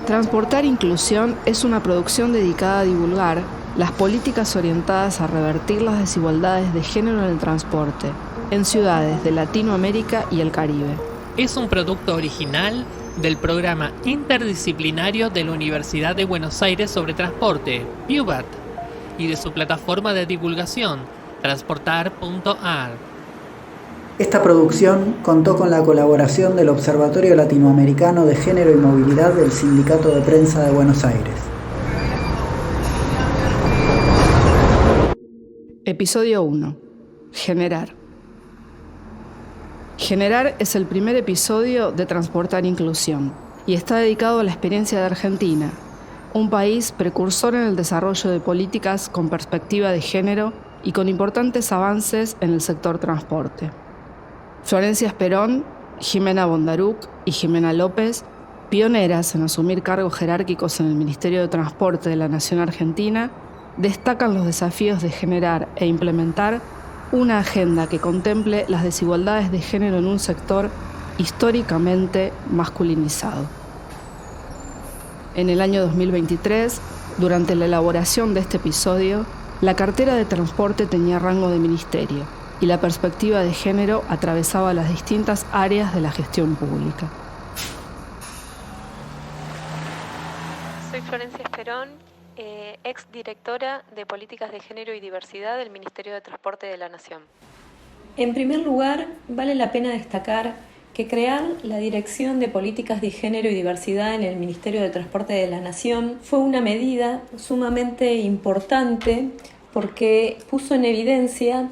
Transportar Inclusión es una producción dedicada a divulgar las políticas orientadas a revertir las desigualdades de género en el transporte, en ciudades de Latinoamérica y el Caribe. Es un producto original del programa interdisciplinario de la Universidad de Buenos Aires sobre transporte, UBAT, y de su plataforma de divulgación, transportar.ar. Esta producción contó con la colaboración del Observatorio Latinoamericano de Género y Movilidad del Sindicato de Prensa de Buenos Aires. Episodio 1. Generar. Generar es el primer episodio de Transportar Inclusión y está dedicado a la experiencia de Argentina, un país precursor en el desarrollo de políticas con perspectiva de género y con importantes avances en el sector transporte. Florencia Esperón, Jimena Bondaruc y Jimena López, pioneras en asumir cargos jerárquicos en el Ministerio de Transporte de la Nación Argentina, destacan los desafíos de generar e implementar una agenda que contemple las desigualdades de género en un sector históricamente masculinizado. En el año 2023, durante la elaboración de este episodio, la cartera de transporte tenía rango de ministerio y la perspectiva de género atravesaba las distintas áreas de la gestión pública. Soy Florencia Esperón, ex directora de Políticas de Género y Diversidad del Ministerio de Transporte de la Nación. En primer lugar, vale la pena destacar que crear la Dirección de Políticas de Género y Diversidad en el Ministerio de Transporte de la Nación fue una medida sumamente importante porque puso en evidencia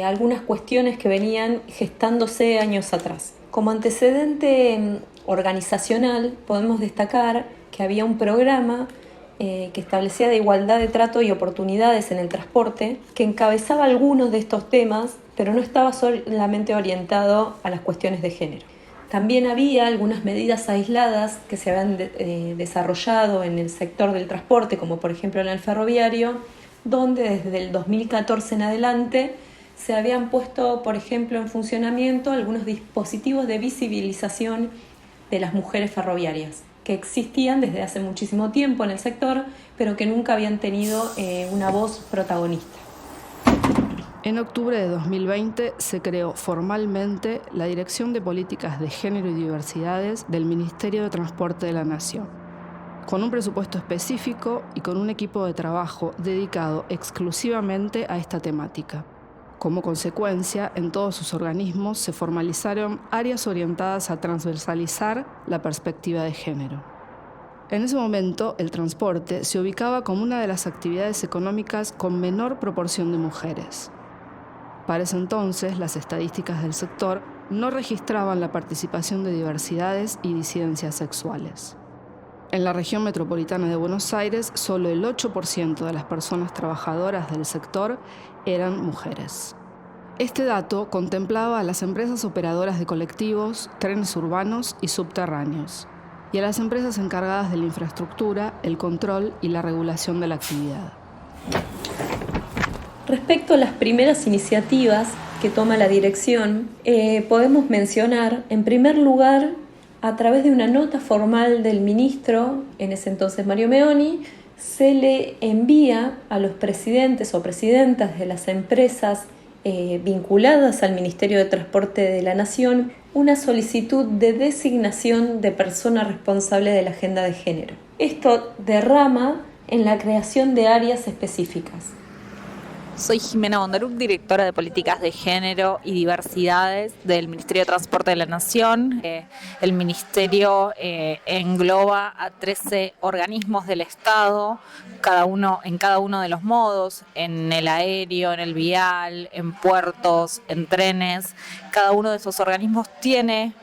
algunas cuestiones que venían gestándose años atrás. Como antecedente organizacional podemos destacar que había un programa que establecía de igualdad de trato y oportunidades en el transporte, que encabezaba algunos de estos temas, pero no estaba solamente orientado a las cuestiones de género. También había algunas medidas aisladas que se habían desarrollado en el sector del transporte, como por ejemplo en el ferroviario, donde desde el 2014 en adelante se habían puesto, por ejemplo, en funcionamiento algunos dispositivos de visibilización de las mujeres ferroviarias, que existían desde hace muchísimo tiempo en el sector, pero que nunca habían tenido una voz protagonista. En octubre de 2020 se creó formalmente la Dirección de Políticas de Género y Diversidades del Ministerio de Transporte de la Nación, con un presupuesto específico y con un equipo de trabajo dedicado exclusivamente a esta temática. Como consecuencia, en todos sus organismos se formalizaron áreas orientadas a transversalizar la perspectiva de género. En ese momento, el transporte se ubicaba como una de las actividades económicas con menor proporción de mujeres. Para ese entonces, las estadísticas del sector no registraban la participación de diversidades y disidencias sexuales. En la región metropolitana de Buenos Aires, solo el 8% de las personas trabajadoras del sector eran mujeres. Este dato contemplaba a las empresas operadoras de colectivos, trenes urbanos y subterráneos, y a las empresas encargadas de la infraestructura, el control y la regulación de la actividad. Respecto a las primeras iniciativas que toma la dirección, podemos mencionar, en primer lugar, a través de una nota formal del ministro, en ese entonces Mario Meoni, se le envía a los presidentes o presidentas de las empresas vinculadas al Ministerio de Transporte de la Nación una solicitud de designación de persona responsable de la agenda de género. Esto derrama en la creación de áreas específicas. Soy Jimena Bondaruc, directora de Políticas de Género y Diversidades del Ministerio de Transporte de la Nación. El Ministerio engloba a 13 organismos del Estado, en cada uno de los modos, en el aéreo, en el vial, en puertos, en trenes. Cada uno de esos organismos tiene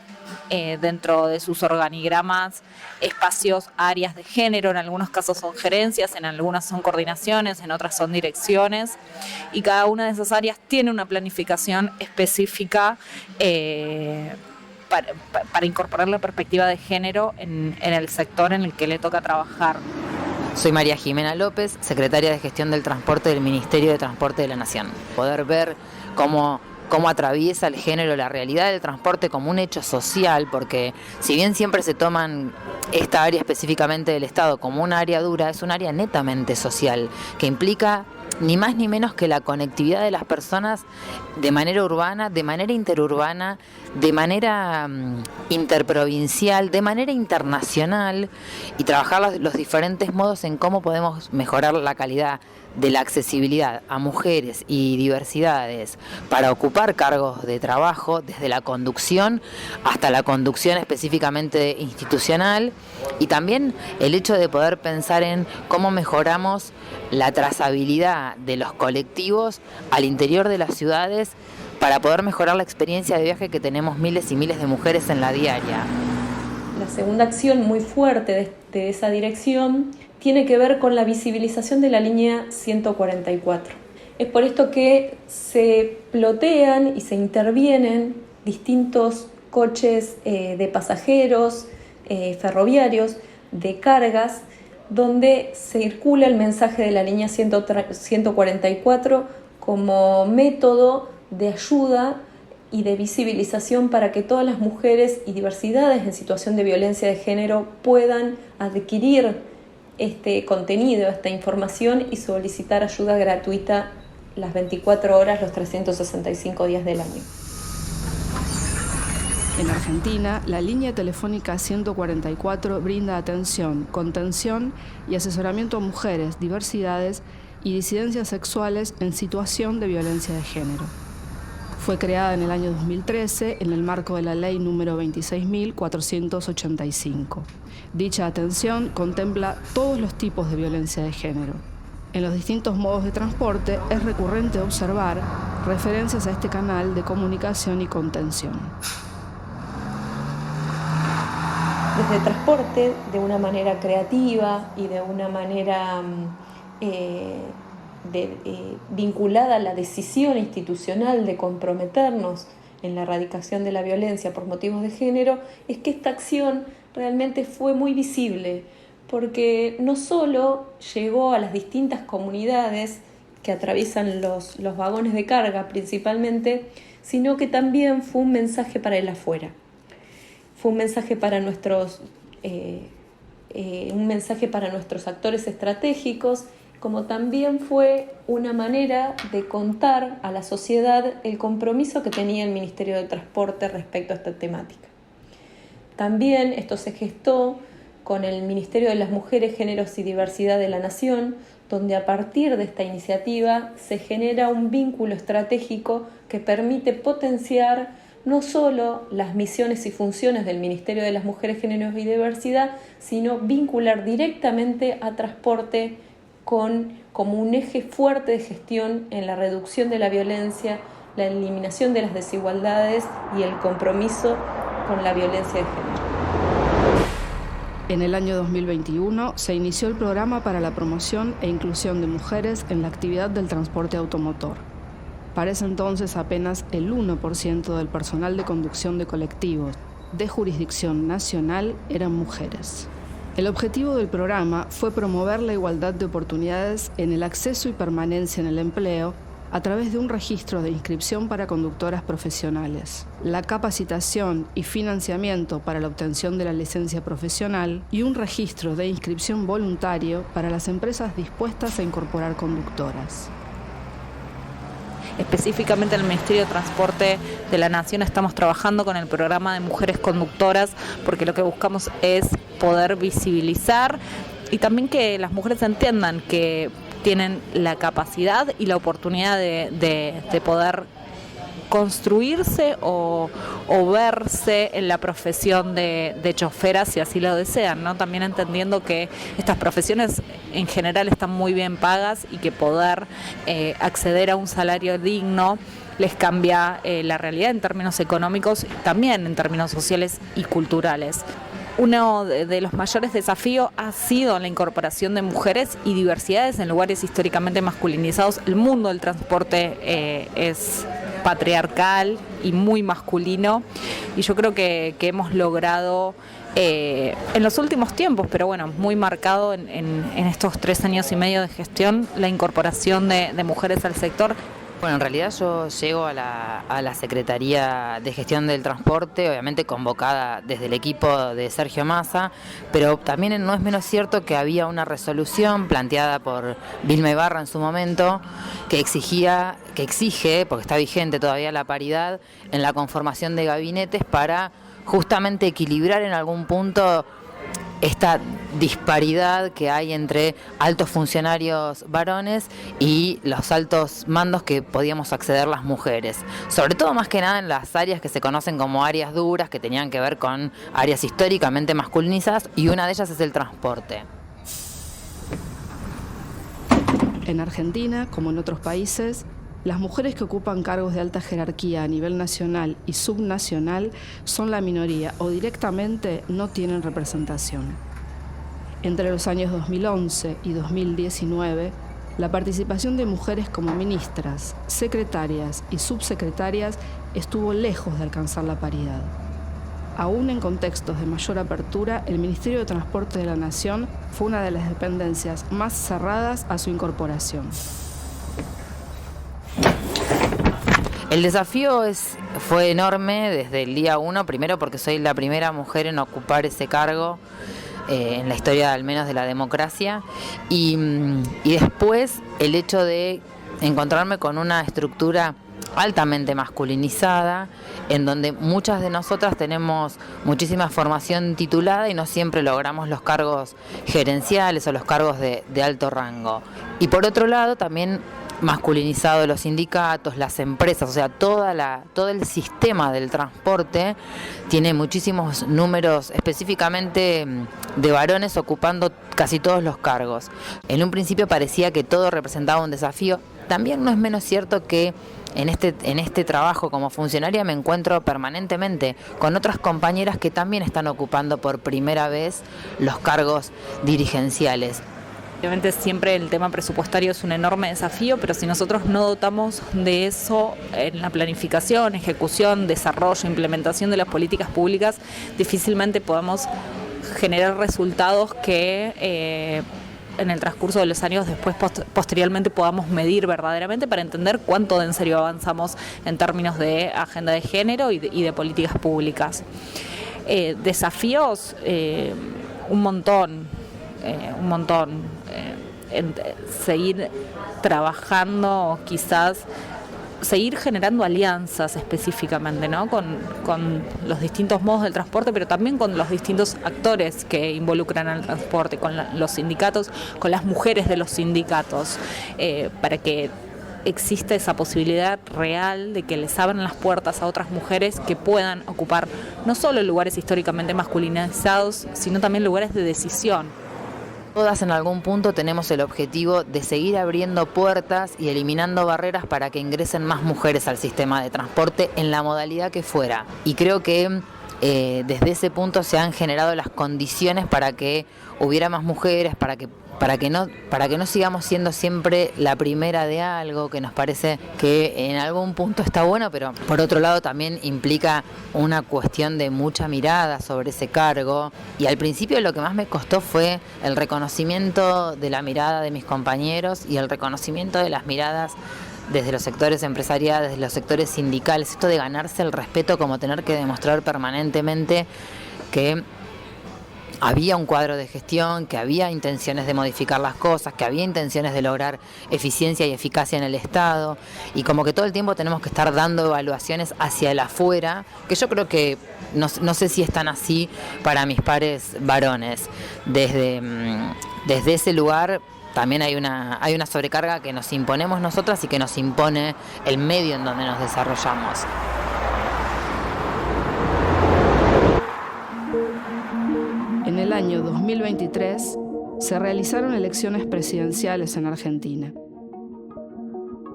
dentro de sus organigramas espacios, áreas de género. En algunos casos son gerencias, en algunas son coordinaciones, en otras son direcciones, y cada una de esas áreas tiene una planificación específica para incorporar la perspectiva de género en el sector en el que le toca trabajar. Soy María Jimena López, secretaria de Gestión del Transporte del Ministerio de Transporte de la Nación. Poder ver cómo cómo atraviesa el género la realidad del transporte como un hecho social, porque si bien siempre se toman esta área específicamente del Estado como un área dura, es un área netamente social, que implica ni más ni menos que la conectividad de las personas de manera urbana, de manera interurbana, de manera interprovincial, de manera internacional, y trabajar los diferentes modos en cómo podemos mejorar la calidad de la accesibilidad a mujeres y diversidades para ocupar cargos de trabajo, desde la conducción hasta la conducción específicamente institucional, y también el hecho de poder pensar en cómo mejoramos la trazabilidad de los colectivos al interior de las ciudades para poder mejorar la experiencia de viaje que tenemos miles y miles de mujeres en la diaria. La segunda acción muy fuerte de esa dirección tiene que ver con la visibilización de la línea 144. Es por esto que se plotean y se intervienen distintos coches de pasajeros, ferroviarios, de cargas, donde circula el mensaje de la línea 144 como método de ayuda y de visibilización para que todas las mujeres y diversidades en situación de violencia de género puedan adquirir este contenido, esta información, y solicitar ayuda gratuita las 24 horas, los 365 días del año. En Argentina, la línea telefónica 144 brinda atención, contención y asesoramiento a mujeres, diversidades y disidencias sexuales en situación de violencia de género. Fue creada en el año 2013 en el marco de la ley número 26.485. Dicha atención contempla todos los tipos de violencia de género. En los distintos modos de transporte es recurrente observar referencias a este canal de comunicación y contención. Desde el transporte, de una manera creativa y de una manera vinculada a la decisión institucional de comprometernos en la erradicación de la violencia por motivos de género, es que esta acción realmente fue muy visible, porque no solo llegó a las distintas comunidades que atraviesan los vagones de carga principalmente, sino que también fue un mensaje para el afuera. Fue un mensaje para nuestros actores estratégicos, como también fue una manera de contar a la sociedad el compromiso que tenía el Ministerio de Transporte respecto a esta temática. También esto se gestó con el Ministerio de las Mujeres, Géneros y Diversidad de la Nación, donde a partir de esta iniciativa se genera un vínculo estratégico que permite potenciar no solo las misiones y funciones del Ministerio de las Mujeres, Géneros y Diversidad, sino vincular directamente a transporte como un eje fuerte de gestión en la reducción de la violencia, la eliminación de las desigualdades y el compromiso con la violencia de género. En el año 2021 se inició el programa para la promoción e inclusión de mujeres en la actividad del transporte automotor. Para ese entonces apenas el 1% del personal de conducción de colectivos de jurisdicción nacional eran mujeres. El objetivo del programa fue promover la igualdad de oportunidades en el acceso y permanencia en el empleo a través de un registro de inscripción para conductoras profesionales, la capacitación y financiamiento para la obtención de la licencia profesional y un registro de inscripción voluntario para las empresas dispuestas a incorporar conductoras. Específicamente en el Ministerio de Transporte de la Nación estamos trabajando con el programa de mujeres conductoras, porque lo que buscamos es poder visibilizar y también que las mujeres entiendan que tienen la capacidad y la oportunidad de poder construirse o verse en la profesión de choferas si así lo desean, ¿no? También entendiendo que estas profesiones en general están muy bien pagas y que poder acceder a un salario digno les cambia la realidad en términos económicos, también en términos sociales y culturales. Uno de los mayores desafíos ha sido la incorporación de mujeres y diversidades en lugares históricamente masculinizados. El mundo del transporte es patriarcal y muy masculino, y yo creo que hemos logrado en los últimos tiempos, pero bueno, muy marcado en estos 3 años y medio de gestión, la incorporación de mujeres al sector. Bueno, en realidad yo llego a la Secretaría de Gestión del Transporte, obviamente convocada desde el equipo de Sergio Massa, pero también no es menos cierto que había una resolución planteada por Vilma Ibarra en su momento que exige, porque está vigente todavía la paridad, en la conformación de gabinetes para justamente equilibrar en algún punto esta disparidad que hay entre altos funcionarios varones y los altos mandos que podíamos acceder las mujeres, sobre todo más que nada en las áreas que se conocen como áreas duras, que tenían que ver con áreas históricamente masculinizadas, y una de ellas es el transporte. En Argentina, como en otros países, las mujeres que ocupan cargos de alta jerarquía a nivel nacional y subnacional son la minoría o directamente no tienen representación. Entre los años 2011 y 2019, la participación de mujeres como ministras, secretarias y subsecretarias estuvo lejos de alcanzar la paridad. Aún en contextos de mayor apertura, el Ministerio de Transporte de la Nación fue una de las dependencias más cerradas a su incorporación. El desafío fue enorme desde el día 1, primero porque soy la primera mujer en ocupar ese cargo en la historia al menos de la democracia, y después el hecho de encontrarme con una estructura altamente masculinizada, en donde muchas de nosotras tenemos muchísima formación titulada y no siempre logramos los cargos gerenciales o los cargos de alto rango. Y por otro lado también masculinizado los sindicatos, las empresas, o sea, todo el sistema del transporte tiene muchísimos números específicamente de varones ocupando casi todos los cargos. En un principio parecía que todo representaba un desafío. También no es menos cierto que en este trabajo como funcionaria me encuentro permanentemente con otras compañeras que también están ocupando por primera vez los cargos dirigenciales. Obviamente siempre el tema presupuestario es un enorme desafío, pero si nosotros no dotamos de eso en la planificación, ejecución, desarrollo, implementación de las políticas públicas, difícilmente podemos generar resultados que en el transcurso de los años después posteriormente podamos medir verdaderamente para entender cuánto en serio avanzamos en términos de agenda de género y de políticas públicas. Desafíos, un montón. Seguir trabajando, quizás seguir generando alianzas específicamente, ¿no? con los distintos modos del transporte, pero también con los distintos actores que involucran al transporte, con los sindicatos, con las mujeres de los sindicatos, para que exista esa posibilidad real de que les abran las puertas a otras mujeres que puedan ocupar no solo lugares históricamente masculinizados, sino también lugares de decisión. Todas en algún punto tenemos el objetivo de seguir abriendo puertas y eliminando barreras para que ingresen más mujeres al sistema de transporte en la modalidad que fuera. Y creo que desde ese punto se han generado las condiciones para que hubiera más mujeres, para que no sigamos siendo siempre la primera de algo que nos parece que en algún punto está bueno, pero por otro lado también implica una cuestión de mucha mirada sobre ese cargo. Y al principio lo que más me costó fue el reconocimiento de la mirada de mis compañeros y el reconocimiento de las miradas desde los sectores empresariales, desde los sectores sindicales, esto de ganarse el respeto, como tener que demostrar permanentemente que había un cuadro de gestión, que había intenciones de modificar las cosas, que había intenciones de lograr eficiencia y eficacia en el Estado, y como que todo el tiempo tenemos que estar dando evaluaciones hacia el afuera, que yo creo que no sé si están así para mis pares varones. Desde ese lugar también hay una sobrecarga que nos imponemos nosotras y que nos impone el medio en donde nos desarrollamos. En el año 2023 se realizaron elecciones presidenciales en Argentina.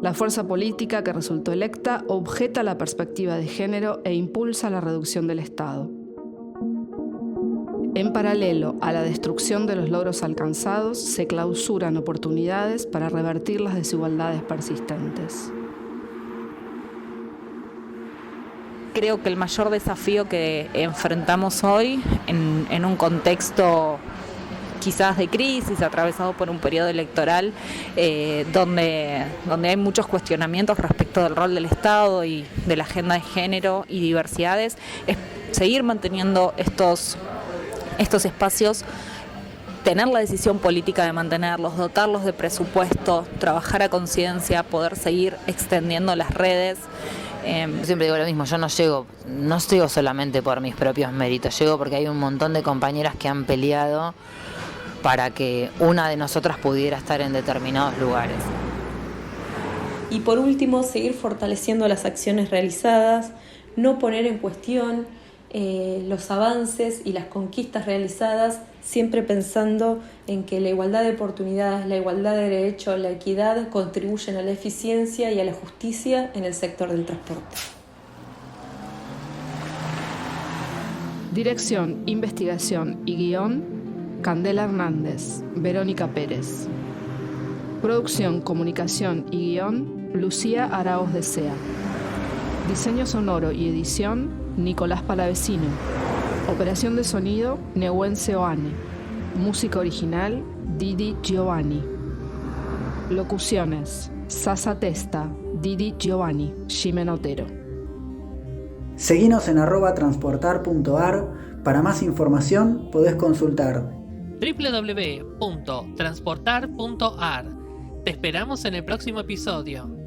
La fuerza política que resultó electa objeta la perspectiva de género e impulsa la reducción del Estado. En paralelo a la destrucción de los logros alcanzados, se clausuran oportunidades para revertir las desigualdades persistentes. Creo que el mayor desafío que enfrentamos hoy en un contexto quizás de crisis, atravesado por un periodo electoral donde hay muchos cuestionamientos respecto del rol del Estado y de la agenda de género y diversidades, es seguir manteniendo estos espacios, tener la decisión política de mantenerlos, dotarlos de presupuesto, trabajar a conciencia, poder seguir extendiendo las redes. Yo siempre digo lo mismo, yo no llego solamente por mis propios méritos, llego porque hay un montón de compañeras que han peleado para que una de nosotras pudiera estar en determinados lugares. Y por último, seguir fortaleciendo las acciones realizadas, no poner en cuestión los avances y las conquistas realizadas, siempre pensando en que la igualdad de oportunidades, la igualdad de derechos, la equidad contribuyen a la eficiencia y a la justicia en el sector del transporte. Dirección, investigación y guión, Candela Hernández, Verónica Pérez. Producción, comunicación y guión, Lucía Araoz de Sea. Diseño sonoro y edición, Nicolás Palavecino. Operación de sonido, Nehuen Seoane. Música original, Didi Giovanni. Locuciones, Sasa Testa, Didi Giovanni, Jimena Otero. Seguinos en @transportar.ar. Para más información podés consultar www.transportar.ar. Te esperamos en el próximo episodio.